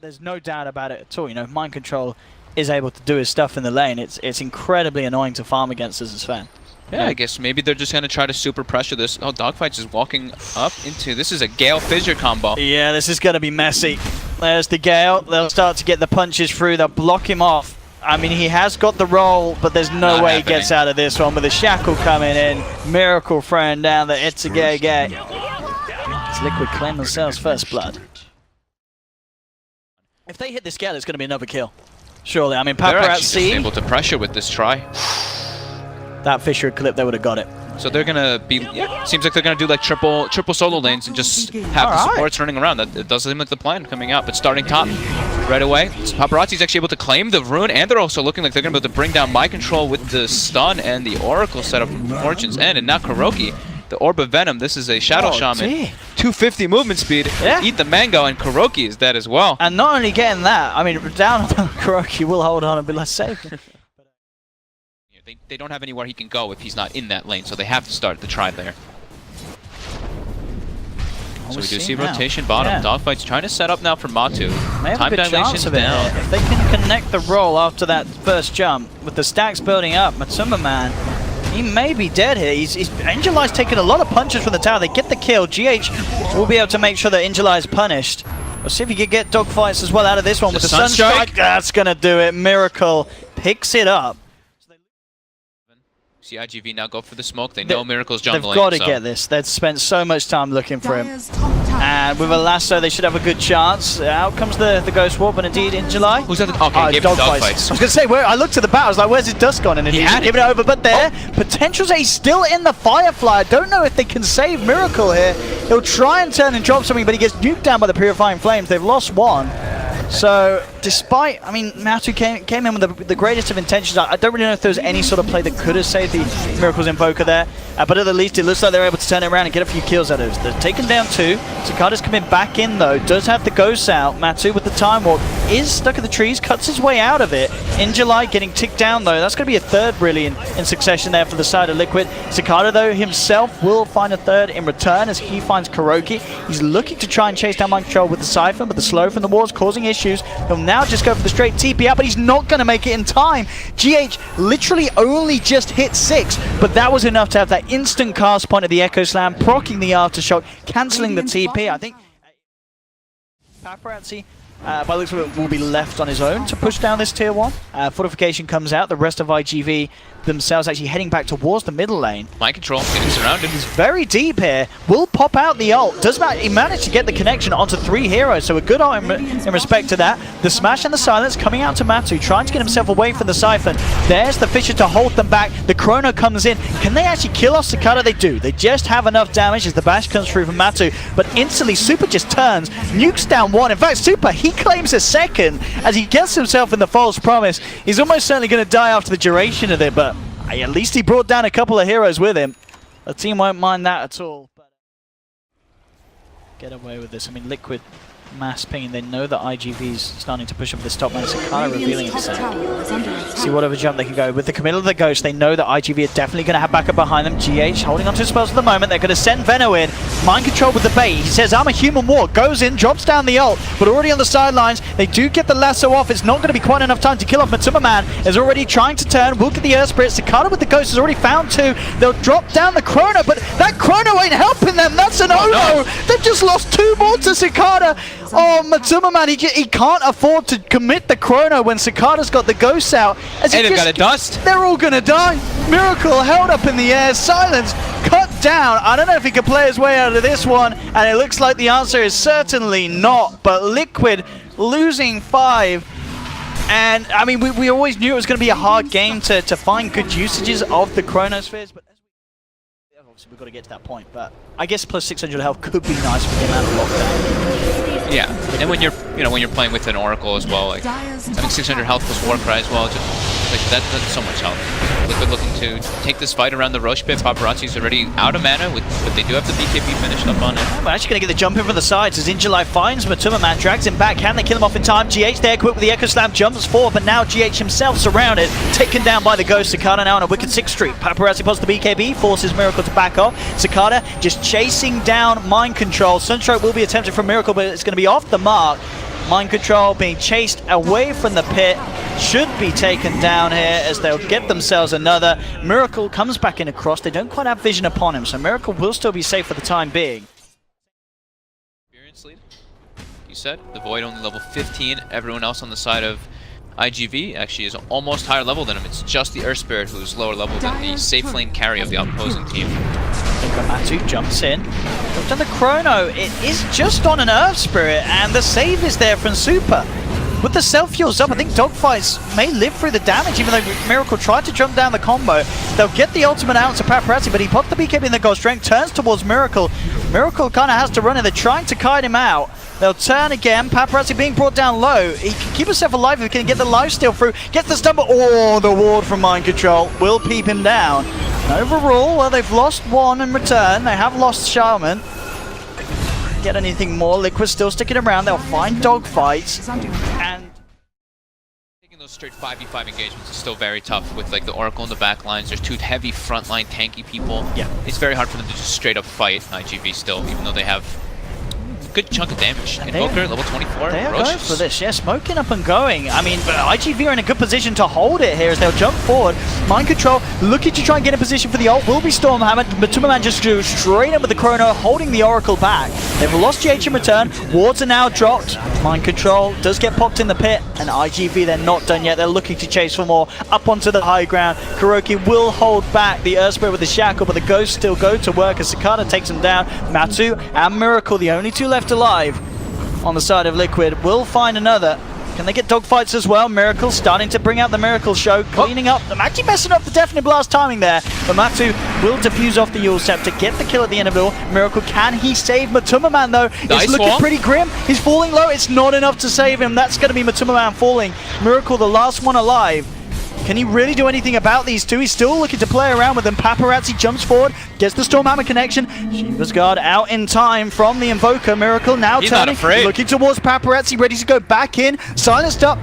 There's no doubt about it at all. You know, Mind Control is able to do his stuff in the lane. It's incredibly annoying to farm against as a Sven. Yeah, I guess maybe they're just going to try to super pressure this. Oh, Dogfight's is walking up into... This is a Gale Fissure combo. Yeah, this is going to be messy. There's the Gale. They'll start to get the punches through. They'll block him off. I mean, he has got the roll, but there's no way he gets out of this one with the Shackle coming in. Miracle throwing down the It's a Gay Gay. It's Liquid claim themselves first blood. If they hit this Gale, it's going to be another kill. Surely. I mean, Paparazzi able to pressure with this try. That Fissure clip, they would have got it. So they're gonna be. Yeah, seems like they're gonna do like triple solo lanes and just have the supports running around. That does seem like the plan coming out. But starting top right away, Paparazzi's actually able to claim the rune, and they're also looking like they're gonna be able to bring down Mind Control with the stun and the Oracle setup from Fortune's End. And now Kuroki, the Orb of Venom. This is a Shadow Shaman. Gee. 250 movement speed. Yeah. Eat the mango, and Kuroki is dead as well. And not only getting that, I mean, down Kuroki will hold on and be less safe. They don't have anywhere he can go if he's not in that lane, so they have to start the try there. So we do see rotation bottom. Yeah. Dogfight's trying to set up now for Matu. May have a good chance of it. If they can connect the roll after that first jump, with the stacks building up, Matsuma Man, he may be dead here. Angel Eye's taking a lot of punches from the tower. They get the kill. GH will be able to make sure that Angel Eye is punished. We'll see if he can get Dogfights as well out of this one with the Sunstrike. That's going to do it. Miracle picks it up. See IGV now go for the smoke. They know Miracle's jungling. They've got to get this. They've spent so much time looking for him. And with a lasso, they should have a good chance. Out comes the Ghost Warp, and indeed in July. Who's that? Okay, give him Dogfights. I was going to say, I looked at the bat, I was like, where's his dust gone? And he's giving it over. But there, potential's he's still in the Firefly. I don't know if they can save Miracle here. He'll try and turn and drop something, but he gets nuked down by the Purifying Flames. They've lost one. So, despite, I mean, Matu came in with the greatest of intentions. I don't really know if there was any sort of play that could have saved the Miracle's Invoker there. But at the least, it looks like they're able to turn it around and get a few kills out of it. They're taken down 2. Cicada's coming back in, though. Does have the Ghosts out. Matu with the Time Warp is stuck in the trees, cuts his way out of it. In July, getting ticked down, though. That's going to be a third, really, in succession there for the side of Liquid. Cicada, though, himself will find a third in return as he finds Kuroki. He's looking to try and chase down Mind Control with the Siphon, but the slow from the walls causing issues. He'll now just go for the straight TP out, but he's not going to make it in time. GH literally only just hit 6, but that was enough to have that instant cast point of the Echo Slam, proccing the Aftershock, cancelling the TP. I think Paparazzi, by the looks of it, will be left on his own to push down this tier 1. Fortification comes out, the rest of IGV themselves actually heading back towards the middle lane. Mind Control getting surrounded. He's very deep here. Will pop out the ult. He managed to get the connection onto 3 heroes, so a good ult in respect to that. The smash and the silence coming out to Matu, trying to get himself away from the Siphon. There's the Fissure to hold them back. The Chrono comes in. Can they actually kill off Cicada? They do. They just have enough damage as the bash comes through from Matu, but instantly Super just turns, nukes down 1. In fact, Super, he claims a second as he gets himself in the false promise. He's almost certainly going to die after the duration of it, but at least he brought down a couple of heroes with him. The team won't mind that at all. But get away with this. I mean, Liquid mass ping. They know that IGV's starting to push up this top lane. Cicada revealing himself. See whatever jump they can go. With the committal of the Ghost, they know that IGV are definitely going to have backup behind them. GH holding onto his spells for the moment. They're going to send Veno in. Mind Control with the bait. He says, I'm a human walk. Goes in, drops down the ult, but already on the sidelines. They do get the lasso off. It's not going to be quite enough time to kill off Matsuma Man. Is already trying to turn. Will get the Earth Spirit. Cicada with the Ghost has already found 2. They'll drop down the Chrono, but that Chrono ain't helping them. That's an oh-no. They've just lost 2 more to Cicada. Oh, Matsuma Man, he can't afford to commit the Chrono when Cicada's got the Ghosts out. As they've got a dust. They're all going to die. Miracle held up in the air. Silence cut down. I don't know if he can play his way out of this one, and it looks like the answer is certainly not. But Liquid losing 5. And, I mean, we always knew it was going to be a hard game to find good usages of the Chronospheres. But obviously, we've got to get to that point. But I guess plus 600 health could be nice for the amount of lockdown. Yeah, and when you're playing with an Oracle as well, like having 600 health plus Warcry as well, just like that's so much health. Liquid looking to take this fight around the Roche pit. Paparazzi's already out of mana, but they do have the BKB finished up on it. We're actually going to get the jump in from the sides as Injuly finds Matsuma Man, drags him back. Can they kill him off in time? GH there, quick with the Echo Slam, jumps forward, but now GH himself surrounded, taken down by the Ghost. Cicada now on a wicked 6th streak. Paparazzi pops the BKB, forces Miracle to back off. Cicada just chasing down Mind Control. Sunstroke will be attempted from Miracle, but it's going to be off the mark. Mind Control being chased away from the pit. Should be taken down here as they'll get themselves another. Miracle comes back in across. They don't quite have vision upon him, so Miracle will still be safe for the time being. Experience lead, you said. The Void only level 15. Everyone else on the side of IGV actually is almost higher level than him. It's just the Earth Spirit who's lower level than the safe lane carry of the opposing team. Matu jumps in. Drops down the Chrono. It is just on an Earth Spirit, and the save is there from Super. With the self-fuels up, I think Dogfights may live through the damage, even though Miracle tried to jump down the combo. They'll get the ultimate out to Paparazzi, but he popped the BKB in the Gold Strength, turns towards Miracle. Miracle kind of has to run in. They're trying to kite him out. They'll turn again. Paparazzi being brought down low. He can keep himself alive if he can get the lifesteal through. Gets the stun, but oh, the ward from Mind Control will peep him down. And overall, well, they've lost one in return. They have lost Shaman. Get anything more? Liquid's still sticking around. They'll find Dogfights. And taking those straight 5v5 engagements is still very tough with like the Oracle in the back lines. There's two heavy frontline tanky people. Yeah. It's very hard for them to just straight up fight IGV still, even though they have a good chunk of damage. Invoker, level 24. They are going for this, yeah, smoking up and going. I mean, IGV are in a good position to hold it here as they'll jump forward. Mind Control looking to try and get in position for the ult. Will be Stormhammer. Matuma just drew straight in with the Chrono, holding the Oracle back. They've lost GH in return. Wards are now dropped. Mind Control does get popped in the pit, and IGV, they're not done yet. They're looking to chase for more. Up onto the high ground. Kuroki will hold back the Earth Spirit with the Shackle, but the Ghosts still go to work as Cicada takes him down. Matu and Miracle, the only two left alive on the side of Liquid, will find another. Can they get Dogfights as well? Miracle starting to bring out the Miracle Show, cleaning up. I'm actually messing up the Deafening Blast timing there, but Matu will defuse off the Yule Scepter, get the kill at the end of it all. Miracle, can he save Matuma Man though? It's looking pretty grim. He's falling low. It's not enough to save him. That's going to be Matuma Man falling. Miracle, the last one alive. Can he really do anything about these two? He's still looking to play around with them. Paparazzi jumps forward, gets the Stormhammer connection. Shiva's Guard out in time from the Invoker. Miracle now turning, looking towards Paparazzi, ready to go back in. Silenced up.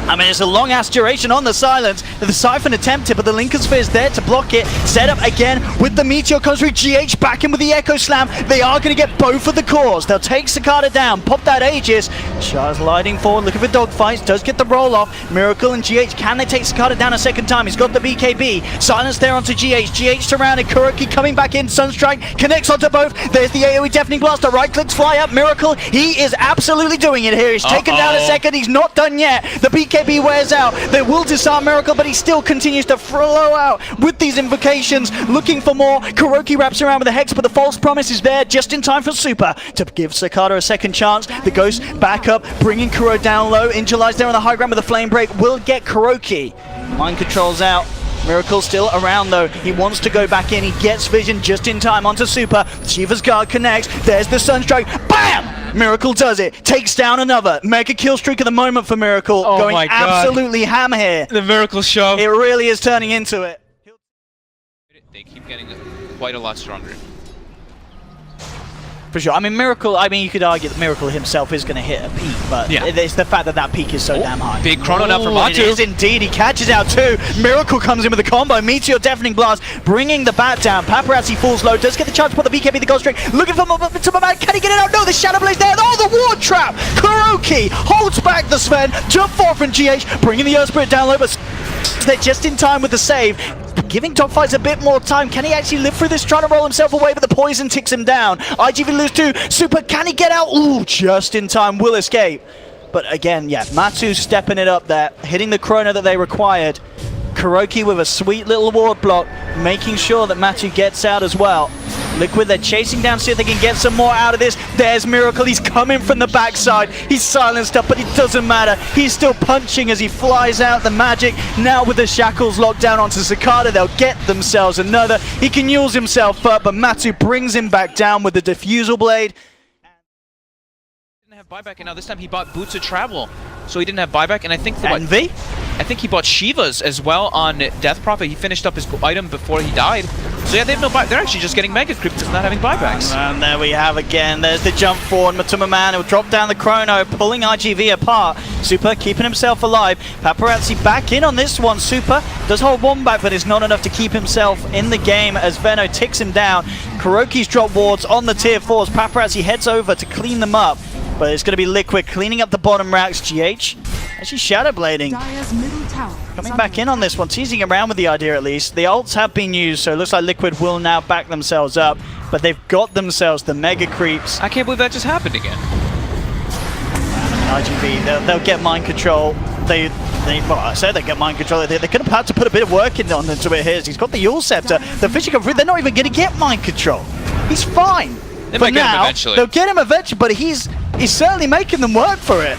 I mean, it's a long-ass duration on the silence. The Siphon attempted, but the Lincoln Sphere is there to block it. Set up again with the Meteor comes through. GH back in with the Echo Slam. They are going to get both of the cores. They'll take Cicada down, pop that Aegis. Shah's lighting forward, looking for Dogfights. Does get the roll-off. Miracle and GH, can they take Cicada down a second time? He's got the BKB. Silence there onto GH. GH surrounded. Kuroki coming back in. Sunstrike connects onto both. There's the AoE Deafening Blast. The right clicks fly up. Miracle, he is absolutely doing it here. He's taken down a second. He's not done yet. The BKB wears out. They will disarm Miracle, but he still continues to flow out with these invocations, looking for more. Kuroki wraps around with the Hex, but the false promise is there just in time for Super to give Cicada a second chance. The Ghost back up, bringing Kuro down low. Injalize there on the high ground with a Flame Break will get Kuroki. Mind Control's out. Miracle still around though. He wants to go back in. He gets vision just in time onto Super. Shiva's Guard connects. There's the Sunstrike. BAM! Miracle does it. Takes down another. Mega kill streak at the moment for Miracle. Oh going absolutely ham here. The Miracle Show. It really is turning into it. They keep getting quite a lot stronger. For sure. I mean, Miracle, you could argue that Miracle himself is going to hit a peak, but it's the fact that that peak is so damn high. Big chrono now from Matu. It is indeed. He catches out two. Miracle comes in with a combo. Meteor Deafening Blast, bringing the bat down. Paparazzi falls low. Does get the chance to put the BKB, the Gold String. Looking for Matuma Man. Can he get it out? No, the Shadow Blaze there. Oh, the Ward Trap. Kuroki holds back the Sven. Jump forward from GH, bringing the Earth Spirit down low, but they're just in time with the save. Giving Dogfights a bit more time. Can he actually live through this? Trying to roll himself away, but the poison ticks him down. IGV lose two. Super, can he get out? Ooh, just in time. Will escape. But again, yeah, Matu stepping it up there, hitting the chrono that they required. Kuroki with a sweet little ward block, making sure that Matu gets out as well. Liquid, they're chasing down, see if they can get some more out of this. There's Miracle, he's coming from the backside. He's silenced up, but it doesn't matter. He's still punching as he flies out the magic. Now with the shackles locked down onto Cicada, they'll get themselves another. He can use himself up, but Matu brings him back down with the diffusal blade. Didn't have buyback, and now this time he bought Boots of Travel. So he didn't have buyback, and I think Envy? I think he bought Shiva's as well on Death Prophet. He finished up his item before he died. So yeah, they have no buy. They're actually just getting Mega Creep because not having buybacks. And there we have again. There's the jump forward. Matuma Man will drop down the chrono, pulling IGV apart. Super keeping himself alive. Paparazzi back in on this one. Super does hold one back, but it's not enough to keep himself in the game as Veno ticks him down. Kuroki's drop wards on the tier 4s. Paparazzi heads over to clean them up. But it's going to be Liquid cleaning up the bottom racks. GH actually shadow blading. Coming back in on this one, teasing around with the idea at least. The ults have been used, so it looks like Liquid will now back themselves up. But they've got themselves the mega creeps. I can't believe that just happened again. IGV, they'll get mind control. Well, I said they get mind control. They could have had to put a bit of work in on into it. He's got the Yule Scepter. The fishing come through. They're not even going to get mind control. He's fine. They might get him eventually. They'll get him eventually, but he's certainly making them work for it.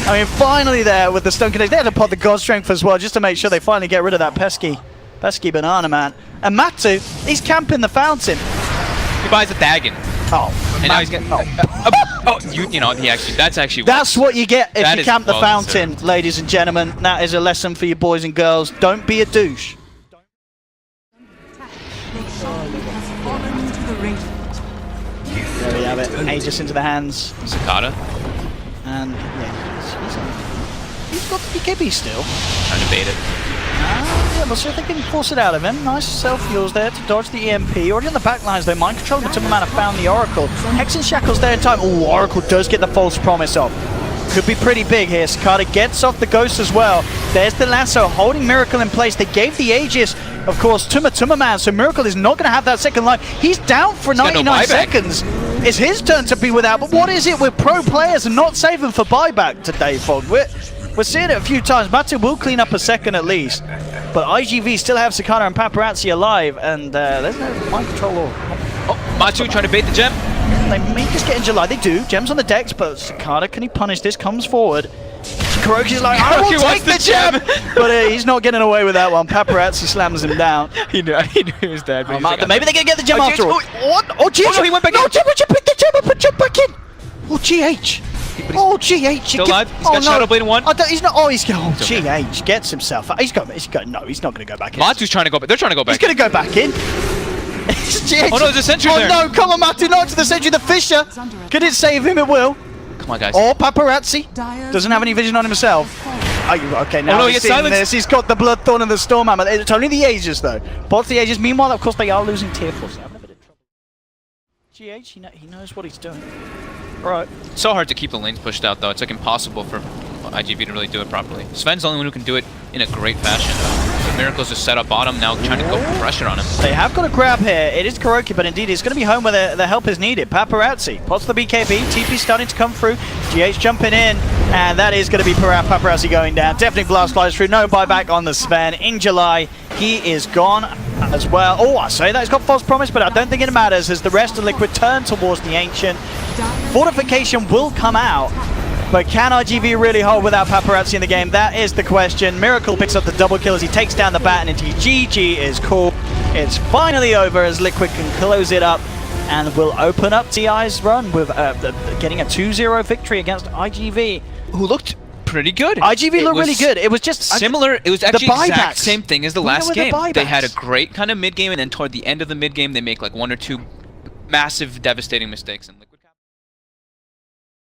I mean, finally there with the stone connect. They had to pot the God Strength as well, just to make sure they finally get rid of that pesky banana man. And Matu, he's camping the fountain. He buys a Dagon. Oh, and now he's getting. You know, that's what you get if you camp the fountain, ladies and gentlemen. That is a lesson for you boys and girls. Don't be a douche. There we have it. Aegis into the hands. Cicada. And yeah, he's got the BKB still. Trying to bait it. Yeah, we'll see if they can force it out of him. Nice self-fuels there to dodge the EMP. Already on the back lines though, mind control, but Timberman have found the Oracle. Hex and Shackles there in time. Oh, Oracle does get the false promise off. Could be pretty big here. Cicada gets off the Ghost as well. There's the lasso holding Miracle in place. They gave the Aegis, of course, to Man, so Miracle is not going to have that second life. He's down for 99 seconds. It's his turn to be without, but what is it with pro players and not saving for buyback today, Fog? We're seeing it a few times. Matu will clean up a second at least, but IGV still have Cicada and Paparazzi alive, and there's no mind control or... Oh, Matu trying to bait the gem. They may just get in July. They do. Gems on the decks, but Cicada, can he punish this? Comes forward. Kuroki's like, I will take the gem! But he's not getting away with that one. Paparazzi slams him down. He knew he was dead. But like, maybe they're going to get the gem after all. What? Oh, GH! Oh, no, he went back in. No, Gem, would you pick the gem up and jump back in? Oh, GH! Oh, GH! Still alive? He's got Shadow Blade in one. He's not. Oh, he's going. Oh, GH gets himself. No, he's not going to go back in. Matu's trying to go back. They're trying to go back. He's going to go back in. Oh no, there's a sentry there. Oh no, come on, Matu, not to the sentry. The Fisher. Could it save him? It will. Come on, guys. Oh, Paparazzi doesn't have any vision on himself. Okay, now he's seeing this. He's got the Bloodthorn and the Storm Hammer. It's only the Aegis, though. Both the Aegis. Meanwhile, of course, they are losing tier 4. So having a bit of trouble. GH, he knows what he's doing. Right. It's so hard to keep the lanes pushed out, though. It's like impossible for IGV to really do it properly. Sven's the only one who can do it in a great fashion. Miracle's just set up bottom, now trying to go for pressure on him. They have got a grab here. It is Kuroki, but indeed he's going to be home where the help is needed. Paparazzi pots the BKB. TP starting to come through. GH jumping in, and that is going to be Paparazzi going down. Definitely blast flies through. No buyback on the Sven. In July, he is gone as well. Oh, I say that. He's got false promise, but I don't think it matters as the rest of Liquid turn towards the Ancient. Fortification will come out. But can IGV really hold without Paparazzi in the game? That is the question. Miracle picks up the double kill as he takes down the bat, and indeed GG is cool. It's finally over as Liquid can close it up and will open up TI's run with getting a 2-0 victory against IGV, who looked pretty good. IGV looked really good. It was just similar. It was actually the exact same thing as the last game. The they had a great kind of mid game, and then toward the end of the mid game, they make like 1 or 2 massive, devastating mistakes. And